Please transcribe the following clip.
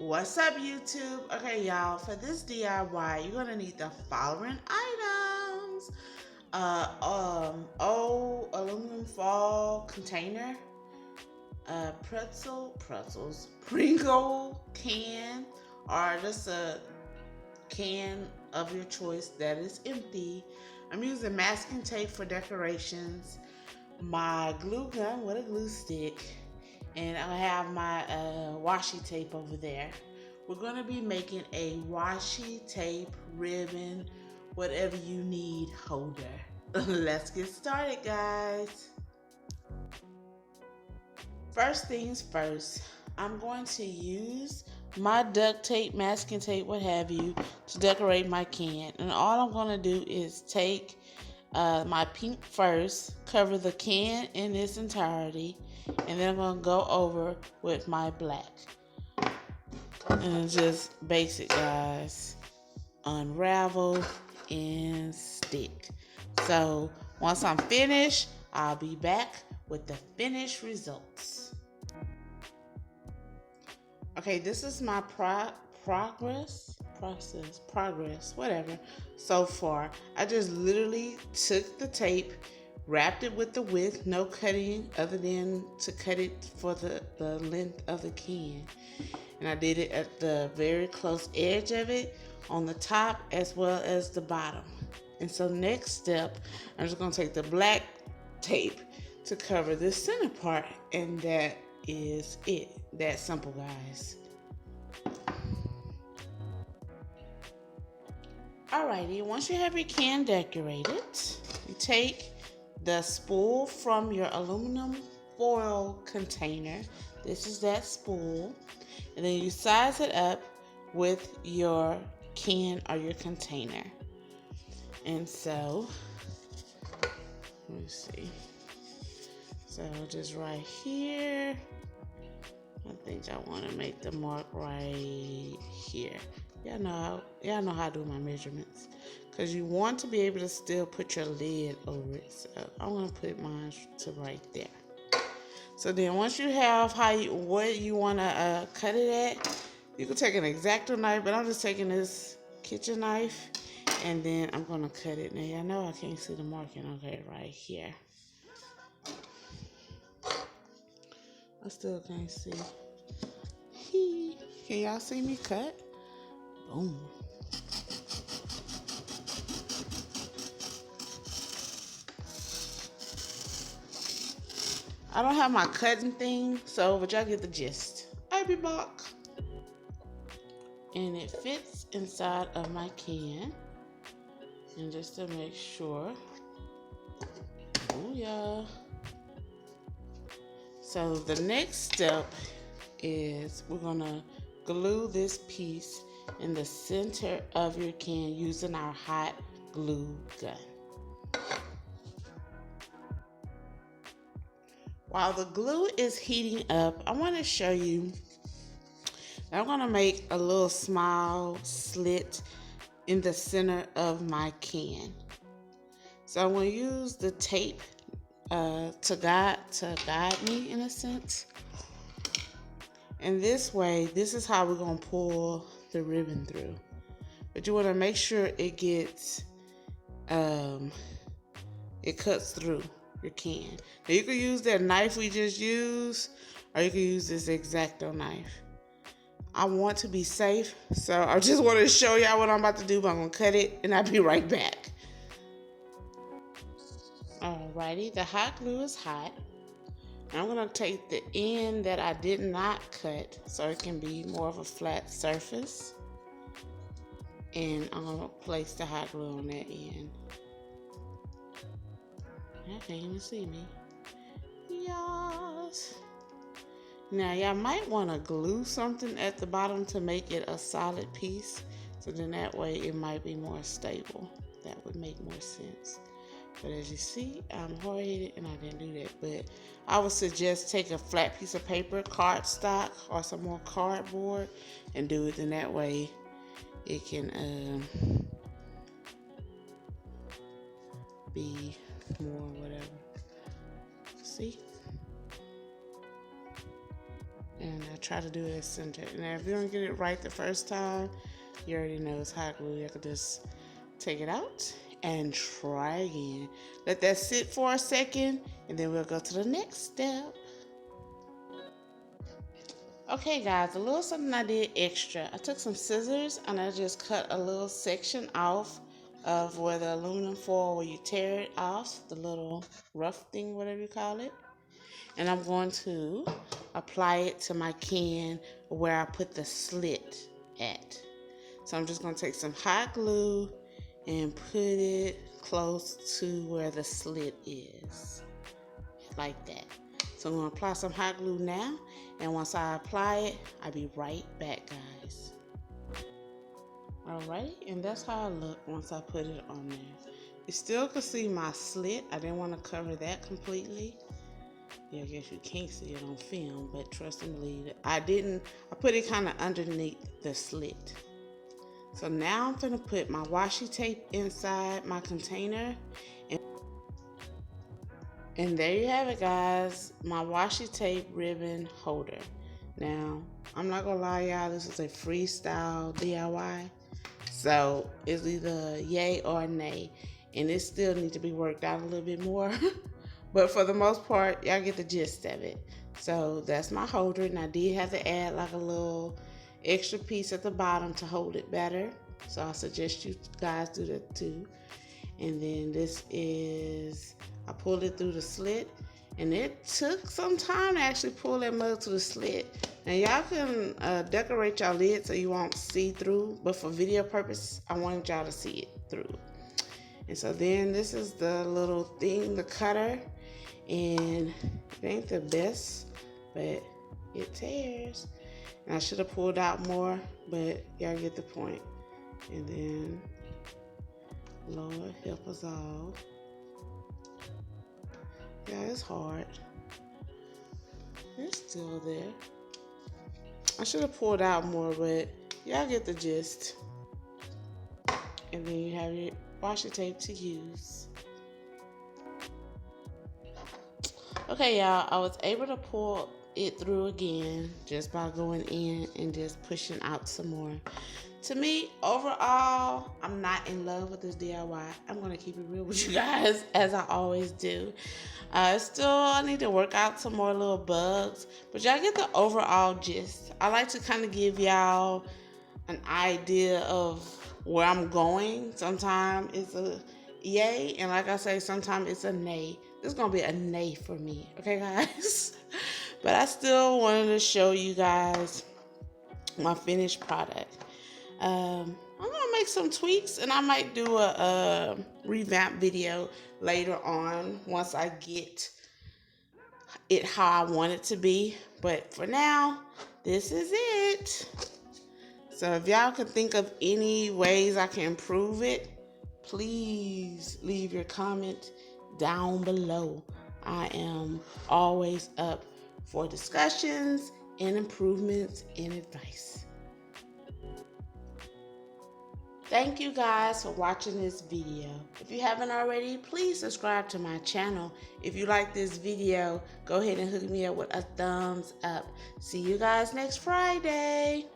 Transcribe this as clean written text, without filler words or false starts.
What's up, YouTube? Okay, y'all, for this DIY, you're gonna need the following items. Old aluminum foil container, pretzels, Pringle can, or just a can of your choice that is empty. I'm using masking tape for decorations, my glue gun with a glue stick, and I have my washi tape over there. We're going to be making a washi tape, ribbon, whatever you need holder. Let's get started, guys. First things first, I'm going to use my duct tape, masking tape, what have you, to decorate my can. And all I'm going to do is take my pink first, cover the can in its entirety, and then I'm going to go over with my black. And it's just basic, guys. Unravel and stick. So once I'm finished, I'll be back with the finished results. Okay, this is my progress, whatever, so far. I just literally took the tape, wrapped it with the width, no cutting other than to cut it for the length of the can. And I did it at the very close edge of it, on the top as well as the bottom. And so next step, I'm just gonna take the black tape to cover the center part, and that is it. That simple, guys. Alrighty, once you have your can decorated, you take the spool from your aluminum foil container. This is that spool. And then you size it up with your can or your container. And so, let me see. So just right here, I think I want to make the mark right here. Y'all know how to do my measurements, because you want to be able to still put your lid over it. So I'm gonna put mine to right there. So then once you have what you want to cut it at, you can take an X-Acto knife, but I'm just taking this kitchen knife, and then I'm going to cut it. Now, y'all know I can't see the marking. Okay, right here. I still can't see. Can y'all see me cut? Boom. I don't have my cutting thing, but y'all get the gist. I'll be back. And it fits inside of my can. And just to make sure. Oh yeah. So the next step is we're gonna glue this piece in the center of your can using our hot glue gun. While the glue is heating up, I want to show you that I'm going to make a little small slit in the center of my can. So I'm going to use the tape to guide me in a sense. And this way, this is how we're going to pull the ribbon through. But you want to make sure it gets, it cuts through your can. Now you can use that knife we just used, or you can use this X-Acto knife. I want to be safe, so I just want to show y'all what I'm about to do, but I'm going to cut it, and I'll be right back. Alrighty, the hot glue is hot. I'm going to take the end that I did not cut, so it can be more of a flat surface. And I'm going to place the hot glue on that end. I can't even see me. Yes. Now, y'all might want to glue something at the bottom to make it a solid piece. So then that way it might be more stable. That would make more sense. But as you see, I'm hard-headed and I didn't do that. But I would suggest take a flat piece of paper, cardstock, or some more cardboard, and do it. And that way it can be more whatever. See? And I try to do it centered. Now, if you don't get it right the first time, you already know it's hot glue. You can just take it out and try again. Let that sit for a second, and then we'll go to the next step. Okay guys, a little something I did extra. I took some scissors and I just cut a little section off of where the aluminum foil, where you tear it off, the little rough thing, whatever you call it. And I'm going to apply it to my can where I put the slit at. So I'm just going to take some hot glue and put it close to where the slit is, like that. So I'm going to apply some hot glue now, and once I apply it, I'll be right back, guys. Alright, and that's how I look once I put it on there. You still can see my slit. I didn't want to cover that completely. Yeah, I guess you can't see it on film, but trust and believe, I put it kind of underneath the slit. So now I'm going to put my washi tape inside my container. And there you have it, guys, my washi tape ribbon holder. Now, I'm not gonna lie, y'all, this is a freestyle DIY. So it's either yay or nay. And it still needs to be worked out a little bit more. But for the most part, y'all get the gist of it. So that's my holder, and I did have to add like a little extra piece at the bottom to hold it better. So I suggest you guys do that too. And then this is, I pulled it through the slit, and it took some time to actually pull that mug to the slit. Now y'all can decorate your lid so you won't see through, but for video purpose, I wanted y'all to see it through. And so then this is the little thing, the cutter, and it ain't the best, but it tears. And I should have pulled out more, but y'all get the point. And then, Lord help us all. Yeah, it's hard. It's still there. I should have pulled out more, but y'all get the gist. And then you have your washi tape to use. Okay, y'all, I was able to pull it through again just by going in and just pushing out some more. To me, overall, I'm not in love with this DIY. I'm going to keep it real with you guys, as I always do. Still, I need to work out some more little bugs, but y'all get the overall gist. I like to kind of give y'all an idea of where I'm going. Sometimes it's a yay, and like I say, sometimes it's a nay. This is going to be a nay for me, okay, guys? But I still wanted to show you guys my finished product. I'm gonna make some tweaks, and I might do a revamp video later on once I get it how I want it to be. But for now, this is it. So if y'all can think of any ways I can improve it, please leave your comment down below. I am always up for discussions and improvements and advice. Thank you guys for watching this video. If you haven't already, please subscribe to my channel. If you like this video, go ahead and hook me up with a thumbs up. See you guys next Friday.